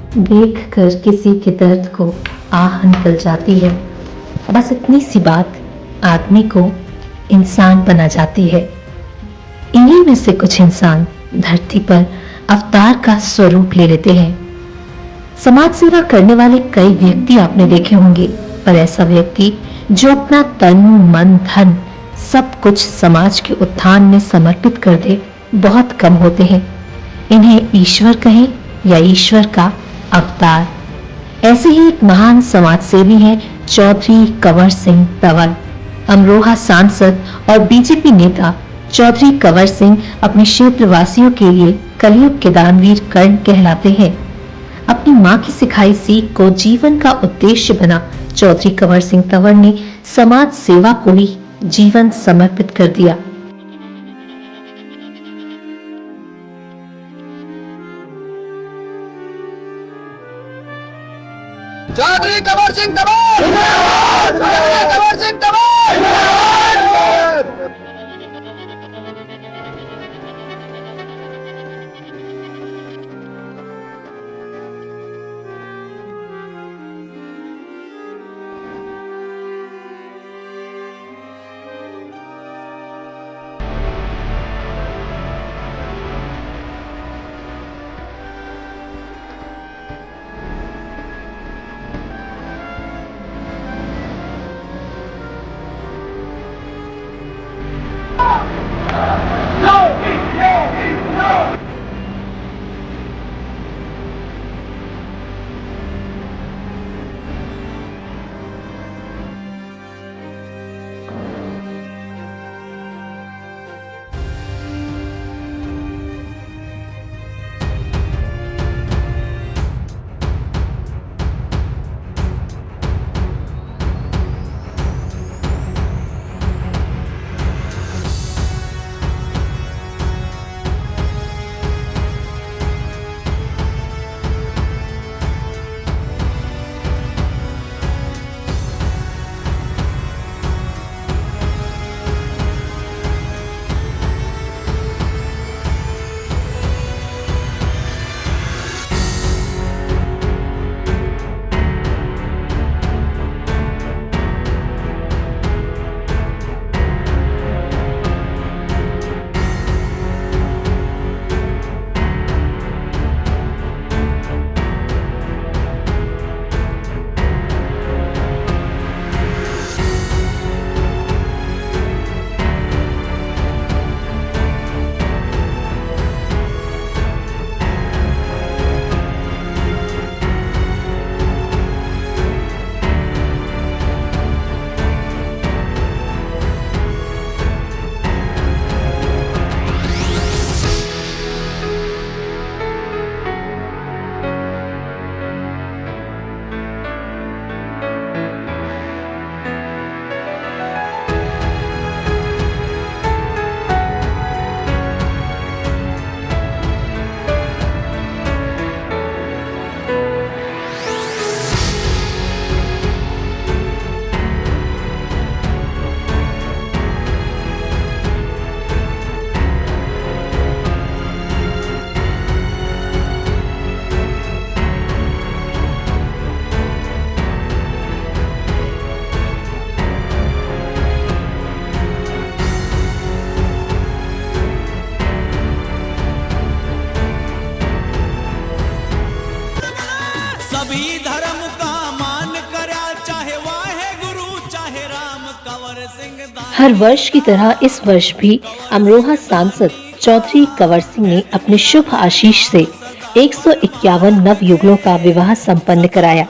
देख कर किसी के दर्द को आह निकल जाती है। बस इतनी सी बात आदमी को इंसान बना जाती है। इन्हीं में से कुछ इंसान धरती पर अवतार का स्वरूप ले लेते हैं। समाज सेवा करने वाले कई व्यक्ति आपने देखे होंगे, पर ऐसा व्यक्ति जो अपना तन मन धन सब कुछ समाज के उत्थान में समर्पित कर दे, बहुत कम होते हैं। इन्हें ईश्वर कहें या ईश्वर का अवतार। ऐसे ही एक महान समाज सेवी हैं चौधरी कंवर सिंह तंवर। अमरोहा सांसद और बीजेपी नेता चौधरी कंवर सिंह अपने क्षेत्र वासियों के लिए कलयुग के दानवीर कर्ण कहलाते हैं। अपनी मां की सिखाई सीख को जीवन का उद्देश्य बना चौधरी कंवर सिंह तंवर ने समाज सेवा को ही जीवन समर्पित कर दिया। चौधरी कंवर सिंह तंवर जिंदाबाद, चौधरी कंवर सिंह तंवर जिंदाबाद। सभी धर्म का मान करा, चाहे वाहे गुरु चाहे राम। कंवर सिंह हर वर्ष की तरह इस वर्ष भी अमरोहा सांसद चौधरी कंवर सिंह ने अपने शुभ आशीष से 151 नवयुगलों का विवाह संपन्न कराया।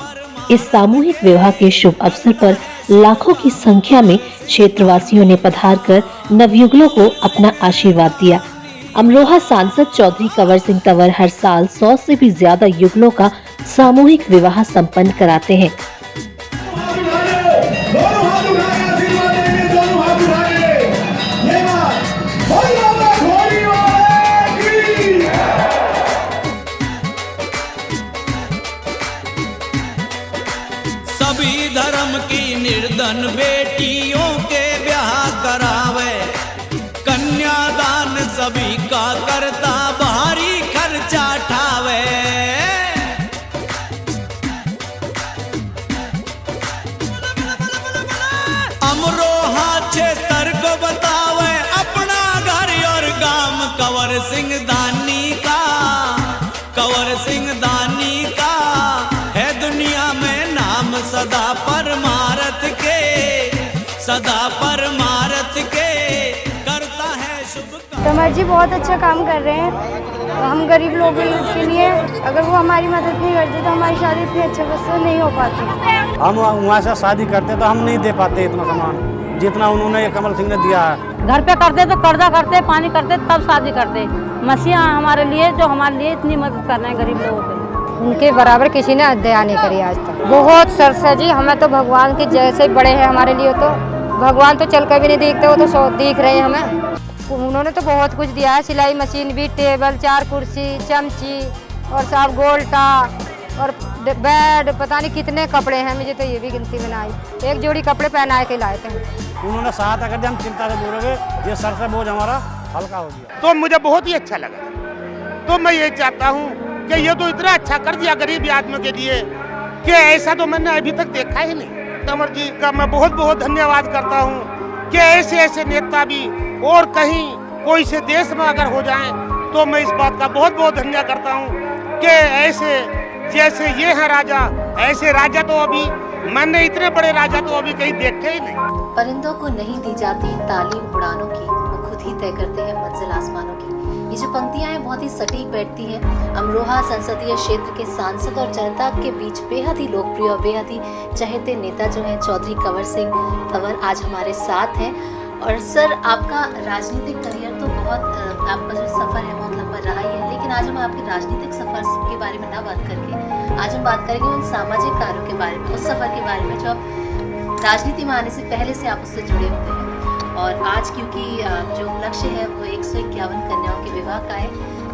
इस सामूहिक विवाह के शुभ अवसर पर लाखों की संख्या में क्षेत्रवासियों ने पधारकर नवयुगलों को अपना आशीर्वाद दिया। अमरोहा सांसद चौधरी कंवर सिंह तंवर हर साल 100 से भी ज्यादा युगलों का सामूहिक विवाह संपन्न कराते हैं। सभी धर्म की निर्धन बेटियों के ब्याह करावे, कन्यादान सभी का करता, भारी खर्चा ठावे। कंवर सिंह दानी का, कंवर सिंह दानी का है दुनिया में नाम, सदा परमारथ के, सदा परमारथ के करता है शुभ काम। कंवर जी बहुत अच्छा काम कर रहे हैं। हम गरीब लोगों के लिए अगर वो हमारी मदद नहीं करते तो हमारी शादी इतनी अच्छे से नहीं हो पाती। हम वहाँ से शादी करते तो हम नहीं दे पाते इतना सामान जितना उन्होंने कमल सिंह ने दिया है। घर पे करते तो कर्जा करते, पानी करते, तब शादी करते। मसीहा हमारे लिए जो हमारे लिए इतनी मदद कर रहे हैं गरीब लोगों के, उनके बराबर किसी ने दया नहीं करी आज तक। बहुत सरसा जी, हमें तो भगवान के जैसे बड़े हैं हमारे लिए। तो भगवान तो चल कर भी नहीं दिखते, वो तो दिख रहे हैं हमें। उन्होंने तो बहुत कुछ दिया है, सिलाई मशीन भी, टेबल, 4 कुर्सी, चमची और सब गोल्टा और बेड, पता नहीं कितने कपड़े हैं, मुझे तो ये भी गिनती में ना आई। एक जोड़ी कपड़े पहना के लाए थे। उन्होंने सहायता कर दिया, हम चिंता से दूर हो गए, ये सर से बोझ हमारा हल्का हो गया। तो मुझे बहुत ही अच्छा लगा। तो मैं ये चाहता हूँ कि ये तो इतना अच्छा कर दिया गरीब आदमियों के लिए कि ऐसा तो मैंने अभी तक देखा ही नहीं। कंवर जी का मैं बहुत बहुत धन्यवाद करता हूँ कि ऐसे ऐसे नेता भी और कहीं कोई से देश में अगर हो जाएं तो मैं इस बात का बहुत बहुत धन्यवाद करता हूँ कि ऐसे जैसे ये है राजा, ऐसे राजा तो अभी मैंने इतने बड़े राजा तो अभी कहीं देखे ही नहीं। परिंदों को नहीं दी जाती तालीम उड़ानों की, वो खुद ही तय करते हैं मंजिल आसमानों की। ये जो पंक्तियां हैं बहुत ही सटीक बैठती हैं। अमरोहा संसदीय क्षेत्र के सांसद और जनता के बीच बेहद ही लोकप्रिय और बेहद ही चहेते नेता जो हैं चौधरी कंवर सिंह तंवर आज हमारे साथ हैं। और सर, आपका राजनीतिक करियर तो बहुत आपका जो सफ़र है बहुत लंबा रहा ही है, लेकिन आज हम आपके राजनीतिक सफ़र के बारे में ना बात करके आज हम बात करेंगे उन सामाजिक कार्यों के बारे में, उस सफ़र के बारे में जो आप राजनीति में आने से पहले से आप उससे जुड़े हुए हैं। और आज क्योंकि जो लक्ष्य है वो 151 कन्याओं के विवाह का है,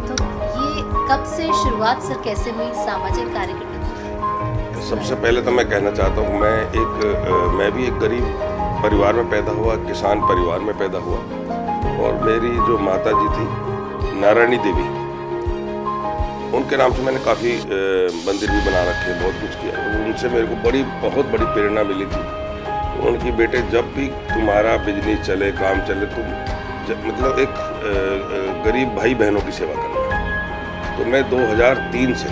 तो ये कब से शुरुआत सर कैसे हुई सामाजिक कार्य के प्रति? सबसे पहले तो मैं कहना चाहता हूँ मैं भी एक गरीब परिवार में पैदा हुआ, किसान परिवार में पैदा हुआ। और मेरी जो माता जी थी नारायणी देवी, उनके नाम से मैंने काफ़ी मंदिर भी बना रखे, बहुत कुछ किया। उनसे मेरे को बहुत बड़ी प्रेरणा मिली थी। उनकी बेटे जब भी तुम्हारा बिजनेस चले, काम चले, तुम मतलब एक गरीब भाई बहनों की सेवा करना। तो मैं 2003 से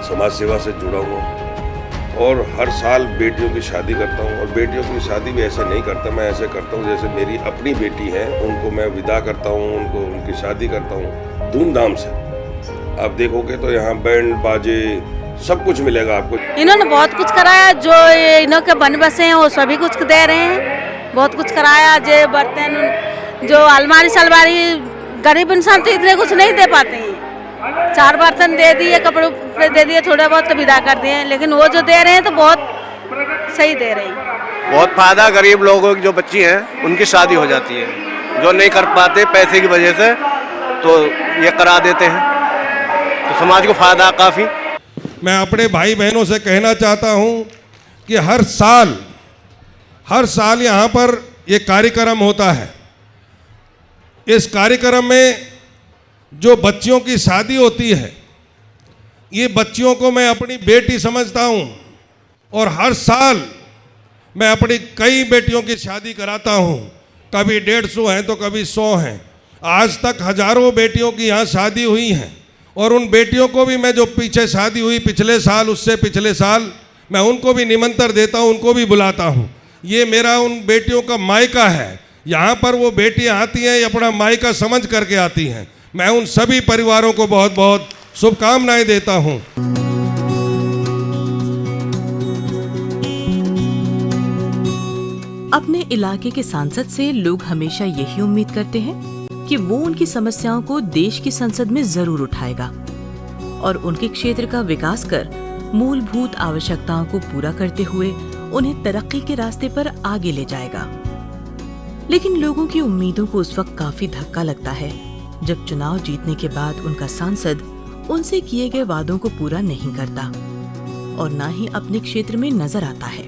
समाज सेवा से जुड़ा हुआ और हर साल बेटियों की शादी करता हूँ। और बेटियों की शादी भी ऐसे नहीं करता, मैं ऐसे करता हूँ जैसे मेरी अपनी बेटी है, उनको मैं विदा करता हूँ, उनकी शादी करता हूँ धूमधाम से। आप देखोगे तो यहाँ बैंड बाजे सब कुछ मिलेगा आपको। इन्होंने बहुत कुछ कराया, जो इन्हों के बन बसे हैं वो सभी कुछ दे रहे हैं, बहुत कुछ कराया। जो बर्तन, जो अलमारी सलमारी, गरीब इंसान तो इतने कुछ नहीं दे पाते हैं। 4 बर्तन दे दिए, कपड़े दे दिए, थोड़ा बहुत तो विदा कर दिए, लेकिन वो जो दे रहे हैं तो बहुत सही दे रहे हैं। बहुत फायदा, गरीब लोगों की जो बच्ची हैं उनकी शादी हो जाती है, जो नहीं कर पाते पैसे की वजह से, तो ये करा देते हैं, तो समाज को फायदा काफ़ी। मैं अपने भाई बहनों से कहना चाहता हूं कि हर साल यहाँ पर ये कार्यक्रम होता है। इस कार्यक्रम में जो बच्चियों की शादी होती है, ये बच्चियों को मैं अपनी बेटी समझता हूँ। और हर साल मैं अपनी कई बेटियों की शादी कराता हूँ, कभी 150 हैं तो कभी 100 हैं। आज तक हजारों बेटियों की यहाँ शादी हुई हैं। और उन बेटियों को भी मैं जो पीछे शादी हुई पिछले साल, उससे पिछले साल, मैं उनको भी निमंत्रण देता हूँ, उनको भी बुलाता हूँ। ये मेरा उन बेटियों का मायका है। यहाँ पर वो बेटियाँ आती हैं, अपना मायका समझ करके आती हैं। मैं उन सभी परिवारों को बहुत बहुत शुभकामनाएं देता हूँ। अपने इलाके के सांसद से लोग हमेशा यही उम्मीद करते हैं कि वो उनकी समस्याओं को देश की संसद में जरूर उठाएगा और उनके क्षेत्र का विकास कर मूलभूत आवश्यकताओं को पूरा करते हुए उन्हें तरक्की के रास्ते पर आगे ले जाएगा। लेकिन लोगों की उम्मीदों को उस वक्त काफी धक्का लगता है जब चुनाव जीतने के बाद उनका सांसद उनसे किए गए वादों को पूरा नहीं करता और न ही अपने क्षेत्र में नजर आता है।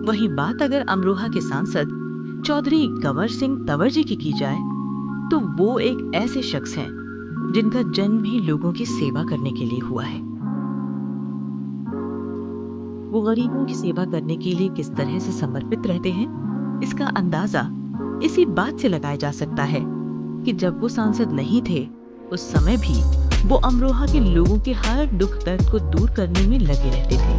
वहीं बात अगर अमरोहा के सांसद चौधरी कंवर सिंह तंवर जी की जाए तो वो एक ऐसे शख्स हैं जिनका जन्म ही लोगों की सेवा करने के लिए हुआ है। वो गरीबों की सेवा करने के लिए किस तरह से समर्पित रहते हैं, इसका अंदाजा इसी बात से लगाया जा सकता है कि जब वो सांसद नहीं थे उस समय भी वो अमरोहा के लोगों के हर दुख दर्द को दूर करने में लगे रहते थे।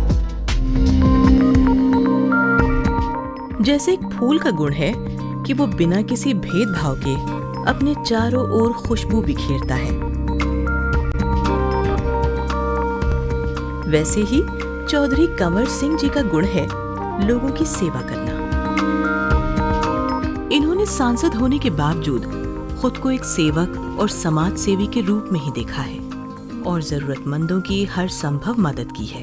जैसे एक फूल का गुण है कि वो बिना किसी भेदभाव के अपने चारों ओर खुशबू बिखेरता है, वैसे ही चौधरी कंवर सिंह जी का गुण है लोगों की सेवा करना। इन्होंने सांसद होने के बावजूद खुद को एक सेवक और समाज सेवी के रूप में ही देखा है और जरूरतमंदों की हर संभव मदद की है।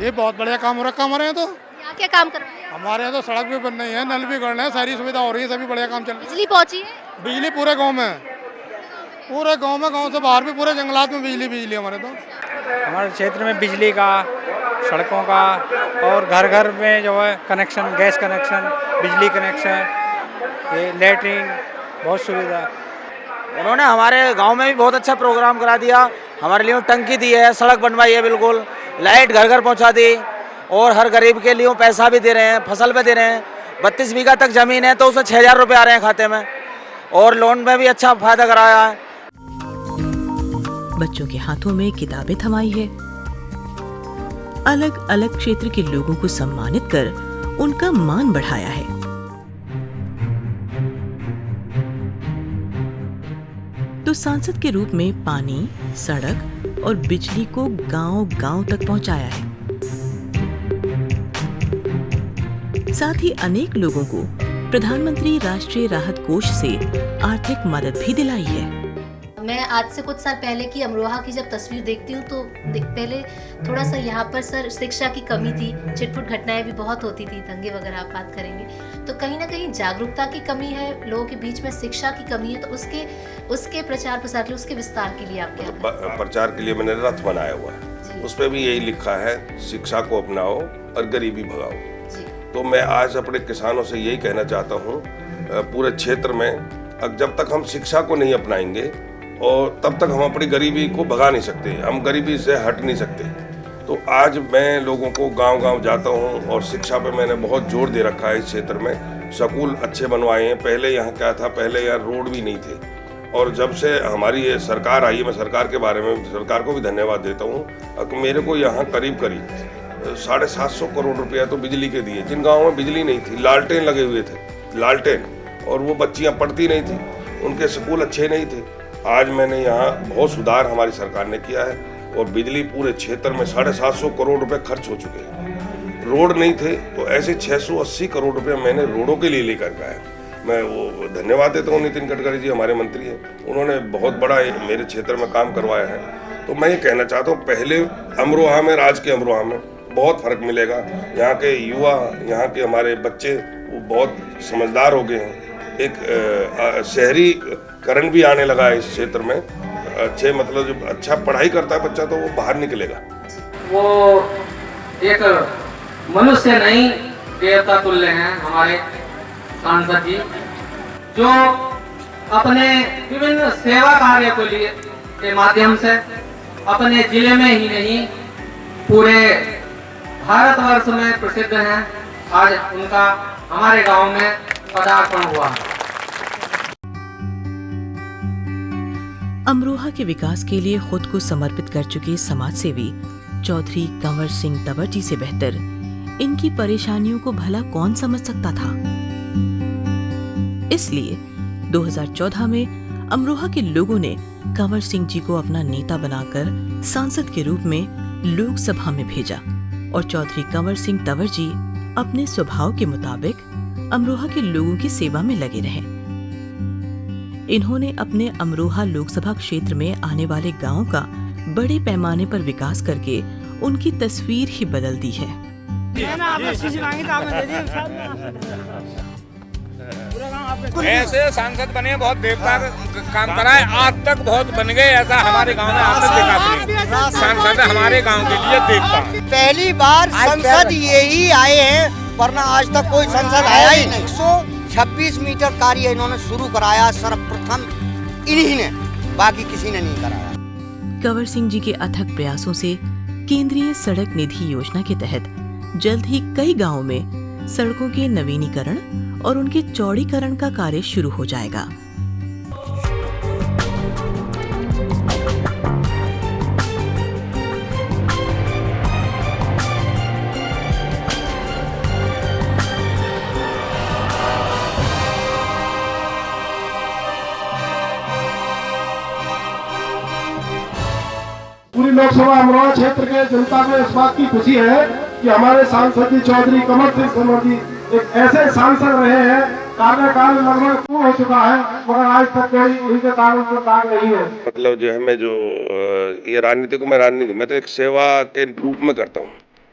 ये बहुत बढ़िया काम हो रखा हमारे यहाँ। तो यहाँ क्या काम कर रहे हैं? हमारे यहाँ तो सड़क भी बन रही है, नल भी गड़ रहे हैं, सारी सुविधा हो रही है, सभी बढ़िया काम चल रहा है। बिजली पहुँची है? बिजली पूरे गांव में, पूरे गांव में, गांव से बाहर भी पूरे जंगलात में बिजली हमारे। तो हमारे क्षेत्र में बिजली का, सड़कों का और घर घर में जो है कनेक्शन, गैस कनेक्शन, बिजली कनेक्शन, ये लैट्रिन, बहुत सुविधा। उन्होंने हमारे गांव में भी बहुत अच्छा प्रोग्राम करा दिया। हमारे लिए टंकी दी है, सड़क बनवाई है, बिल्कुल लाइट घर घर पहुंचा दी और हर गरीब के लिए पैसा भी दे रहे हैं, फसल पे दे रहे हैं। 32 बीघा तक जमीन है तो उसमें 6000 रुपये आ रहे हैं खाते में और लोन में भी अच्छा फायदा कराया है। बच्चों के हाथों में किताबें थमाई है, अलग अलग क्षेत्र के लोगों को सम्मानित कर उनका मान बढ़ाया है। तो सांसद के रूप में पानी, सड़क और बिजली को गांव-गांव तक पहुंचाया है। साथ ही अनेक लोगों को प्रधानमंत्री राष्ट्रीय राहत कोष से आर्थिक मदद भी दिलाई है। मैं आज से कुछ साल पहले की अमरोहा की जब तस्वीर देखती हूँ तो पहले थोड़ा सा यहाँ पर सर शिक्षा की कमी थी, छिटपुट घटनाएं भी बहुत होती थी, दंगे वगैरह आप बात करेंगे, तो कहीं ना कहीं जागरूकता की कमी है, लोगों के बीच में शिक्षा की कमी है। तो उसके प्रचार प्रसार के लिए, उसके विस्तार के लिए आप क्या प्रचार के लिए मैंने रथ बनाया हुआ है, उस पर भी यही लिखा है, शिक्षा को अपनाओ और गरीबी भगाओ। तो मैं आज अपने किसानों से यही कहना चाहता हूँ, पूरे क्षेत्र में जब तक हम शिक्षा को नहीं अपनाएंगे और तब तक हम अपनी गरीबी को भगा नहीं सकते, हम गरीबी से हट नहीं सकते। तो आज मैं लोगों को गांव-गांव जाता हूं और शिक्षा पे मैंने बहुत जोर दे रखा है। इस क्षेत्र में स्कूल अच्छे बनवाए हैं। पहले यहाँ क्या था, पहले यहाँ रोड भी नहीं थे और जब से हमारी ये सरकार आई है, मैं सरकार के बारे में सरकार को भी धन्यवाद देता हूँ। मेरे को यहाँ करीब 750 करोड़ रुपया तो बिजली के दिए। जिन गाँव में बिजली नहीं थी, लालटेन लगे हुए थे, लालटेन, और वो बच्चियाँ पढ़ती नहीं थी, उनके स्कूल अच्छे नहीं थे। आज मैंने यहाँ बहुत सुधार हमारी सरकार ने किया है और बिजली पूरे क्षेत्र में 750 करोड़ रुपए खर्च हो चुके हैं। रोड नहीं थे तो ऐसे 680 करोड़ रुपए मैंने रोडों के लिए लेकर गया। मैं वो धन्यवाद देता हूँ, नितिन गडकरी जी हमारे मंत्री हैं, उन्होंने बहुत बड़ा मेरे क्षेत्र में काम करवाया है। तो मैं ये कहना चाहता हूँ, पहले अमरोहा में, आज के अमरोहा में बहुत फर्क मिलेगा। यहाँ के युवा, यहाँ के हमारे बच्चे वो बहुत समझदार हो गए हैं। एक शहरीकरण भी आने लगा है इस क्षेत्र में। अच्छे मतलब जब अच्छा पढ़ाई करता है बच्चा तो वो बाहर निकलेगा। वो एक मनुष्य नहीं, देवता तुल्य हैं हमारे सांसद जी, जो अपने विभिन्न सेवा कार्य के माध्यम से अपने जिले में ही नहीं पूरे भारतवर्ष में प्रसिद्ध हैं। आज उनका हमारे गांव में पदार्पण हुआ। अमरोहा के विकास के लिए खुद को समर्पित कर चुके समाज सेवी चौधरी कंवर सिंह तंवर जी से बेहतर इनकी परेशानियों को भला कौन समझ सकता था। इसलिए 2014 में अमरोहा के लोगों ने कंवर सिंह जी को अपना नेता बनाकर सांसद के रूप में लोकसभा में भेजा और चौधरी कंवर सिंह तंवर जी अपने स्वभाव के मुताबिक अमरोहा के लोगों की सेवा में लगे रहे। इन्होंने अपने अमरोहा लोकसभा क्षेत्र में आने वाले गांवों का बड़े पैमाने पर विकास करके उनकी तस्वीर ही बदल दी है। ऐसे सांसद बने, बहुत देवता काम कराए, आज तक बहुत बन गए, ऐसा हमारे गांव में आज तक देखा नहीं। सांसद हमारे गांव के लिए देवता। पहली बार संसद यही आए हैं, वरना आज तक कोई संसद आया ही नहीं। 126 मीटर कार्य इन्होंने शुरू कराया, सर्वप्रथम इन्हीं ने, बाकी किसी ने नहीं कराया। कंवर सिंह जी के अथक प्रयासों से केंद्रीय सड़क निधि योजना के तहत जल्द ही कई गांवों में सड़कों के नवीनीकरण और उनके चौड़ीकरण का कार्य शुरू हो जाएगा। पूरी लोकसभा अमरोहा क्षेत्र के जनता को इस बात की खुशी है कि हमारे सांसद जी चौधरी कमल सिंह तंवर जी एक ऐसे सांसद रहे हैं, कार्यकाल लगभग पूर्ण हो चुका है मगर आज तक कोई उनके कानून पर दाग नहीं है। मतलब जो है मैं जो ये राजनीति को मैं तो एक सेवा के रूप में करता हूँ।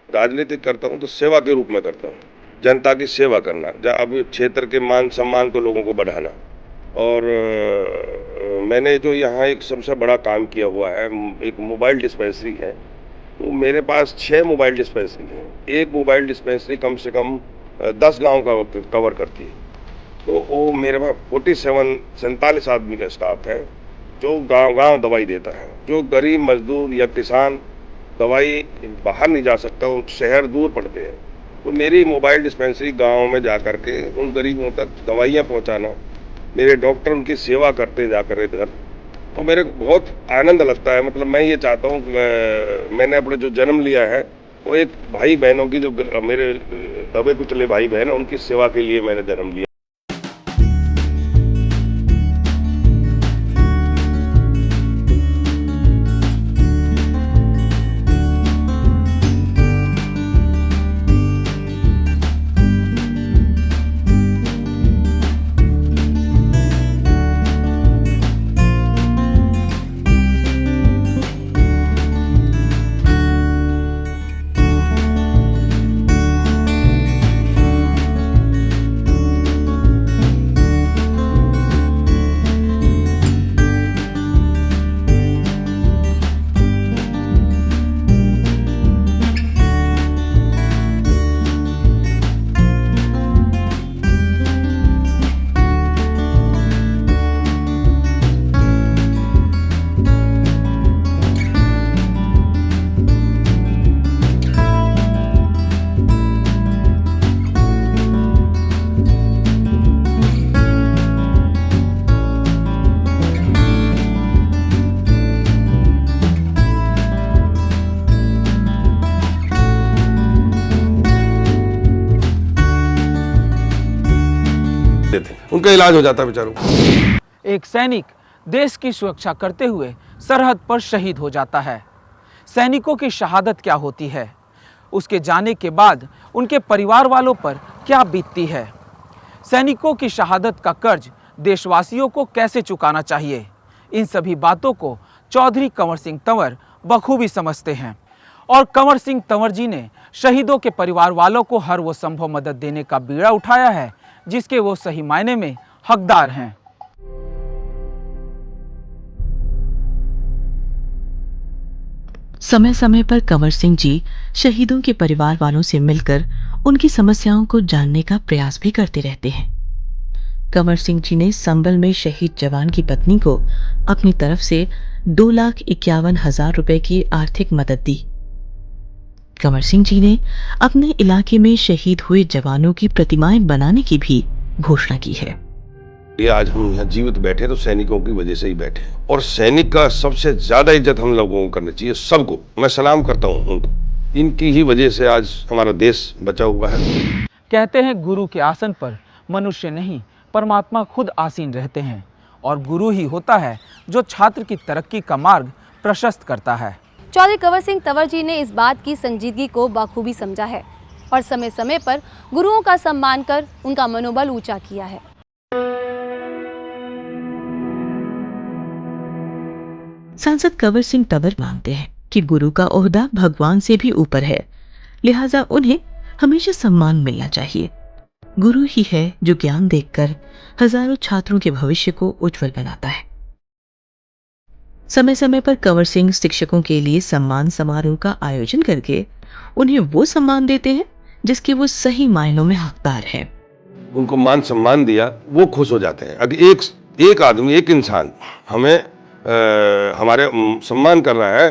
राजनीति करता हूँ तो सेवा के रूप में करता हूँ, जनता की सेवा करना, अब क्षेत्र के मान सम्मान को लोगों को बढ़ाना। और मैंने जो यहाँ एक सबसे बड़ा काम किया हुआ है, एक मोबाइल डिस्पेंसरी है। तो मेरे पास 6 मोबाइल डिस्पेंसरी है। एक मोबाइल डिस्पेंसरी कम से कम 10 गांव का कवर करती है। तो वो मेरे पास 47 आदमी का स्टाफ है जो गांव दवाई देता है। जो गरीब मजदूर या किसान दवाई बाहर नहीं जा सकता, वो शहर दूर पड़ते हैं, तो मेरी मोबाइल डिस्पेंसरी गाँव में जा कर के उन गरीबों तक दवाइयाँ पहुँचाना, मेरे डॉक्टर उनकी सेवा करते जाकर इधर, तो मेरे को बहुत आनंद लगता है। मतलब मैं ये चाहता हूँ, मैंने अपने जो जन्म लिया है वो एक भाई बहनों की, जो मेरे दबे कुचले भाई बहन है, उनकी सेवा के लिए मैंने जन्म लिया। उनका इलाज हो जाता है बेचारों को। एक सैनिक देश की सुरक्षा करते हुए सरहद पर शहीद हो जाता है। सैनिकों की शहादत क्या होती है, उसके जाने के बाद उनके परिवार वालों पर क्या बीतती है, सैनिकों की शहादत का कर्ज देशवासियों को कैसे चुकाना चाहिए, इन सभी बातों को चौधरी कंवर सिंह तंवर बखूबी समझते हैं। और कंवर सिंह तंवर जी ने शहीदों के परिवार वालों को हर वो संभव मदद देने का बीड़ा उठाया है जिसके वो सही मायने में हकदार हैं। समय समय पर कंवर सिंह जी शहीदों के परिवार वालों से मिलकर उनकी समस्याओं को जानने का प्रयास भी करते रहते हैं। कंवर सिंह जी ने संभल में शहीद जवान की पत्नी को अपनी तरफ से 2,51,000 रुपए की आर्थिक मदद दी। कंवर सिंह जी ने अपने इलाके में शहीद हुए जवानों की प्रतिमाएं बनाने की भी घोषणा की है। ये आज हम यहाँ जीवित बैठे तो सैनिकों की वजह से ही बैठे, और सैनिक का सबसे ज्यादा इज्जत हम लोगों को करनी चाहिए। सबको मैं सलाम करता हूँ उनको, इनकी ही वजह से आज हमारा देश बचा हुआ है। कहते हैं गुरु के आसन पर मनुष्य नहीं परमात्मा खुद आसीन रहते हैं, और गुरु ही होता है जो छात्र की तरक्की का मार्ग प्रशस्त करता है। चौधरी कंवर सिंह तंवर जी ने इस बात की संजीदगी को बखूबी समझा है और समय समय पर गुरुओं का सम्मान कर उनका मनोबल ऊंचा किया है। सांसद कंवर सिंह तंवर मानते हैं कि गुरु का ओहदा भगवान से भी ऊपर है, लिहाजा उन्हें हमेशा सम्मान मिलना चाहिए। गुरु ही है जो ज्ञान देकर हजारों छात्रों के भविष्य को उज्जवल बनाता है। समय समय पर कंवर सिंह शिक्षकों के लिए सम्मान समारोह का आयोजन करके उन्हें वो सम्मान देते हैं जिसके वो सही मायनों में हकदार हैं। उनको मान सम्मान दिया, वो खुश हो जाते हैं। अगर एक आदमी, एक इंसान हमें हमारे सम्मान कर रहा है,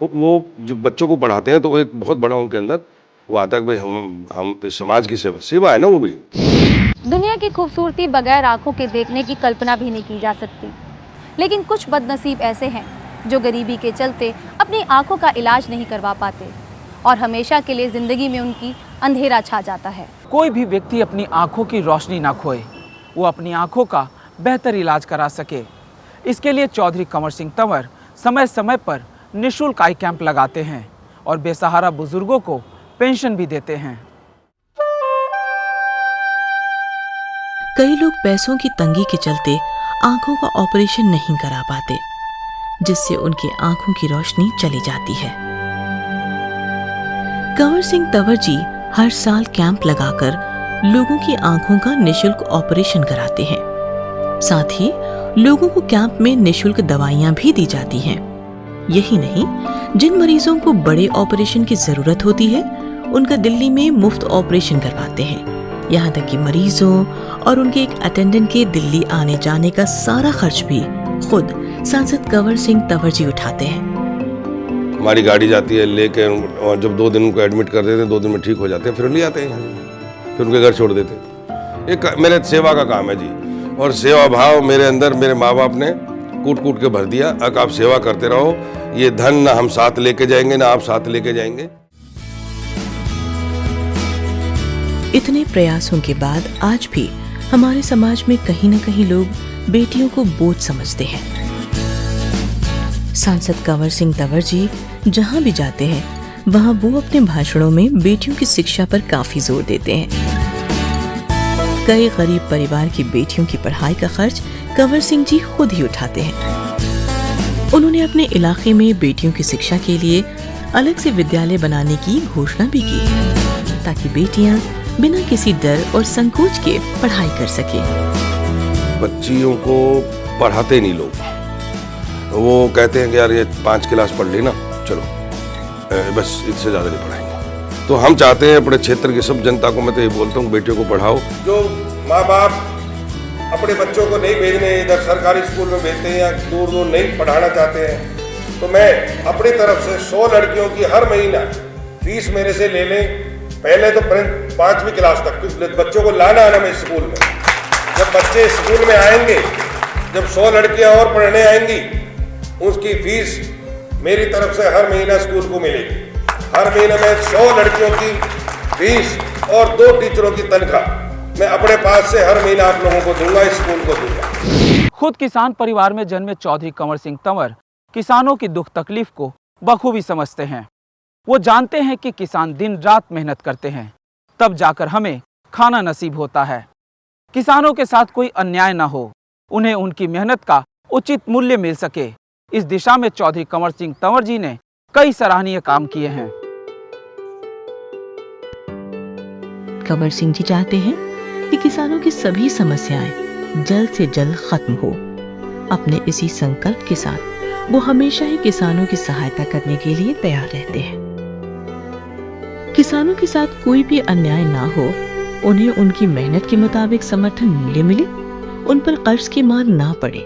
वो जो बच्चों को पढ़ाते हैं, तो एक बहुत बड़ा उनके अंदर वो आता है कि भाई हम समाज की सेवा है ना वो भी। दुनिया की खूबसूरती बगैर आंखों के देखने की कल्पना भी नहीं की जा सकती, लेकिन कुछ बदनसीब ऐसे हैं जो गरीबी के चलते अपनी आंखों का इलाज नहीं करवा पाते और हमेशा के लिए ज़िंदगी में उनकी अंधेरा छा जाता है। कोई भी व्यक्ति अपनी आंखों की रोशनी ना खोए, वो अपनी आंखों का बेहतर इलाज करा सके। इसके लिए चौधरी कंवर सिंह तंवर समय समय पर निःशुल्क आई कैंप लगाते हैं और बेसहारा बुजुर्गों को पेंशन भी देते हैं। कई लोग पैसों की तंगी के चलते आंखों का ऑपरेशन नहीं करा पाते, जिससे उनकी आंखों की रोशनी चली जाती है। कंवर सिंह तंवर जी हर साल कैंप लगाकर लोगों की आंखों का निःशुल्क ऑपरेशन कराते हैं। साथ ही लोगों को कैंप में निःशुल्क दवाइयां भी दी जाती हैं। यही नहीं, जिन मरीजों को बड़े ऑपरेशन की जरूरत होती है उनका दिल्ली में मुफ्त ऑपरेशन करवाते हैं। यहाँ तक कि मरीजों और उनके एक अटेंडेंट के दिल्ली आने जाने का सारा खर्च भी खुद सांसद कंवर सिंह तंवर जी उठाते हैं। हमारी गाड़ी जाती है लेके, और जब 2 दिन उनको एडमिट कर देते हैं, 2 दिन में ठीक हो जाते हैं, फिर ले आते हैं, फिर उनके घर छोड़ देते हैं। एक मेरे सेवा का काम है जी, और सेवा भाव मेरे अंदर मेरे माँ बाप ने कूट कूट के भर दिया। अब आप सेवा करते रहो, ये धन ना हम साथ लेके जाएंगे ना आप साथ लेके जाएंगे। इतने प्रयासों के बाद आज भी हमारे समाज में कहीं न कहीं लोग बेटियों को बोझ समझते हैं। सांसद कंवर सिंह तंवर जी जहां भी जाते हैं वहां वो अपने भाषणों में बेटियों की शिक्षा पर काफी जोर देते हैं। कई गरीब परिवार की बेटियों की पढ़ाई का खर्च कंवर सिंह जी खुद ही उठाते हैं। उन्होंने अपने इलाके में बेटियों की शिक्षा के लिए अलग से विद्यालय बनाने की घोषणा भी की, ताकि बेटियां बिना किसी डर और संकोच के पढ़ाई कर सके। बच्चियों को पढ़ाते नहीं लोग, वो कहते हैं कि यार ये 5 क्लास पढ़ ली ना, चलो बस इससे ज़्यादा नहीं पढ़ाएंगे। तो हम चाहते हैं अपने क्षेत्र की सब जनता को, मैं तो ये बोलता हूँ, बेटियों को पढ़ाओ। जो माँ बाप अपने बच्चों को नहीं भेजने इधर सरकारी स्कूल में भेजते हैं या दूर दूर नहीं पढ़ाना चाहते हैं, तो मैं अपनी तरफ से 100 लड़कियों की हर महीना फीस मेरे से ले लें। पहले तो 5वीं क्लास तक बच्चों को लाना आना में स्कूल में, जब बच्चे स्कूल में आएंगे, जब 100 लड़कियां और पढ़ने आएंगी, उसकी फीस मेरी तरफ से हर महीना स्कूल को मिलेगी। हर महीने में 100 लड़कियों की फीस और 2 टीचरों की तनख्वाह मैं अपने पास से हर महीना आप लोगों को दूंगा, स्कूल को दूंगा। खुद किसान परिवार में जन्मे चौधरी कंवर सिंह तंवर किसानों की दुख तकलीफ को बखूबी समझते हैं। वो जानते हैं कि किसान दिन रात मेहनत करते हैं, तब जाकर हमें खाना नसीब होता है। किसानों के साथ कोई अन्याय ना हो, उन्हें उनकी मेहनत का उचित मूल्य मिल सके, इस दिशा में चौधरी कंवर सिंह तंवर जी ने कई सराहनीय काम किए हैं। कंवर सिंह जी चाहते हैं कि किसानों की सभी समस्याएं जल्द से जल्द खत्म हो। अपने इसी संकल्प के साथ वो हमेशा ही किसानों की सहायता करने के लिए तैयार रहते हैं। किसानों के साथ कोई भी अन्याय ना हो, उन्हें उनकी मेहनत के मुताबिक समर्थन मूल्य मिले, उन पर कर्ज की मार ना पड़े,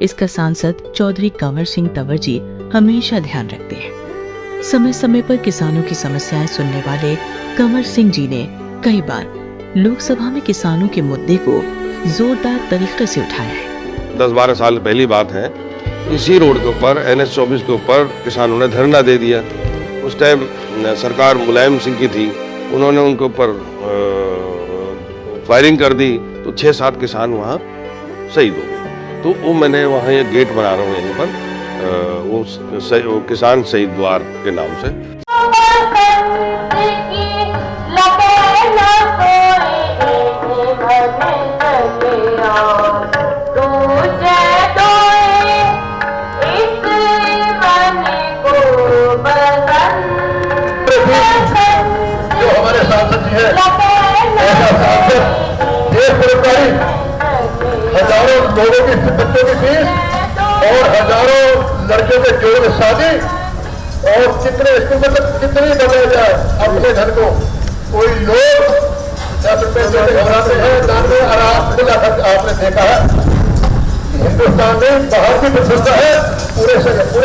इसका सांसद चौधरी कंवर सिंह तंवर जी हमेशा ध्यान रखते हैं। समय समय पर किसानों की समस्याएं सुनने वाले कंवर सिंह जी ने कई बार लोकसभा में किसानों के मुद्दे को जोरदार तरीके से उठाया है। 10-12 साल पहली बात है, इसी रोड के ऊपर NH 24 के ऊपर किसानों ने धरना दे दिया। उस टाइम सरकार मुलायम सिंह की थी, उन्होंने उनके ऊपर फायरिंग कर दी, तो 6-7 किसान वहाँ शहीद हो गए। तो वो मैंने वहाँ ये गेट बना रहा हूँ यहीं पर, वो किसान शहीद द्वार के नाम से। हजारों लोगों की बच्चों की फीस और हजारों लड़कियों के जोड़ में शादी और कितने स्कूल मतलब कितनी बदल जाए अपने घर को। कोई लोग 10 रुपए से घबराते हैं दान में, और आपने देखा है हिंदुस्तान में बाहर भी गुजरता है, पूरे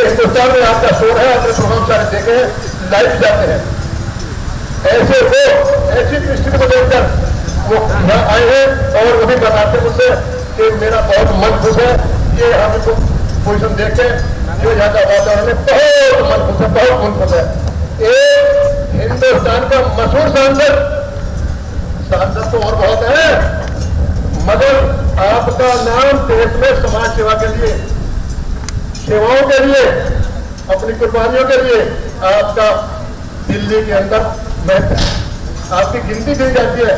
हिंदुस्तान में आपका शोर है, आपने प्रोग्राम सारे देखे हैं, लाइव जाते हैं। ऐसे वो ऐसी परिस्थिति को देखकर वो यहाँ आए हैं और वही बताते मुझसे कि मेरा बहुत मन खुश है, ये हमें तो पोजिशन देख के जो यहाँ का वातावरण है बहुत मन खुश है, बहुत मन खुश है। एक हिंदुस्तान का मशहूर सांसद तो और बहुत है, मगर आपका नाम देश में समाज सेवा के लिए, सेवाओं के लिए, अपनी कुर्बानियों के लिए आपका दिल्ली के अंदर महत्व है, आपकी गिनती दी जाती है।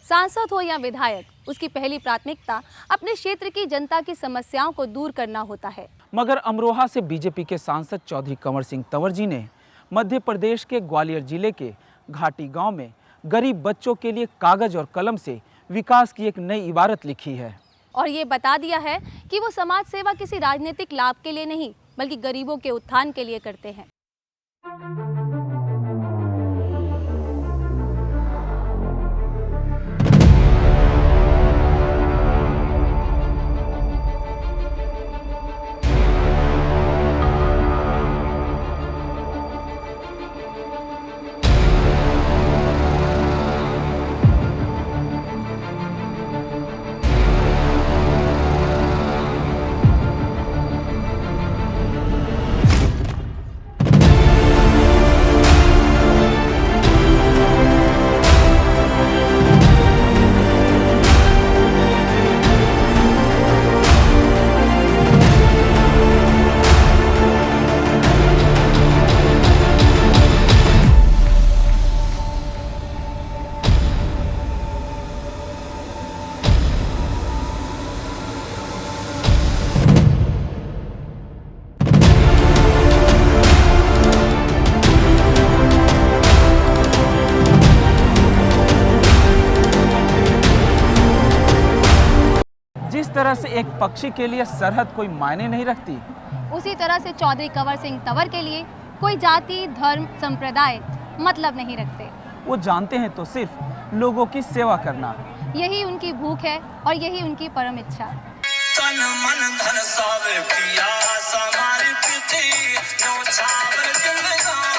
सांसद हो या विधायक, उसकी पहली प्राथमिकता अपने क्षेत्र की जनता की समस्याओं को दूर करना होता है। मगर अमरोहा से बीजेपी के सांसद चौधरी कंवर सिंह तंवर जी ने मध्य प्रदेश के ग्वालियर जिले के घाटी गांव में गरीब बच्चों के लिए कागज और कलम से विकास की एक नई इबारत लिखी है और ये बता दिया है कि वो समाज सेवा किसी राजनीतिक लाभ के लिए नहीं बल्कि गरीबों के उत्थान के लिए करते हैं। जिस तरह से एक पक्षी के लिए सरहद कोई मायने नहीं रखती, उसी तरह से चौधरी कंवर सिंह तंवर के लिए कोई जाति, धर्म, संप्रदाय मतलब नहीं रखते। वो जानते हैं तो सिर्फ लोगों की सेवा करना। यही उनकी भूख है और यही उनकी परम इच्छा। तन मन धन सब पिया समारी पृथ्वी नो छावर जिंदगानी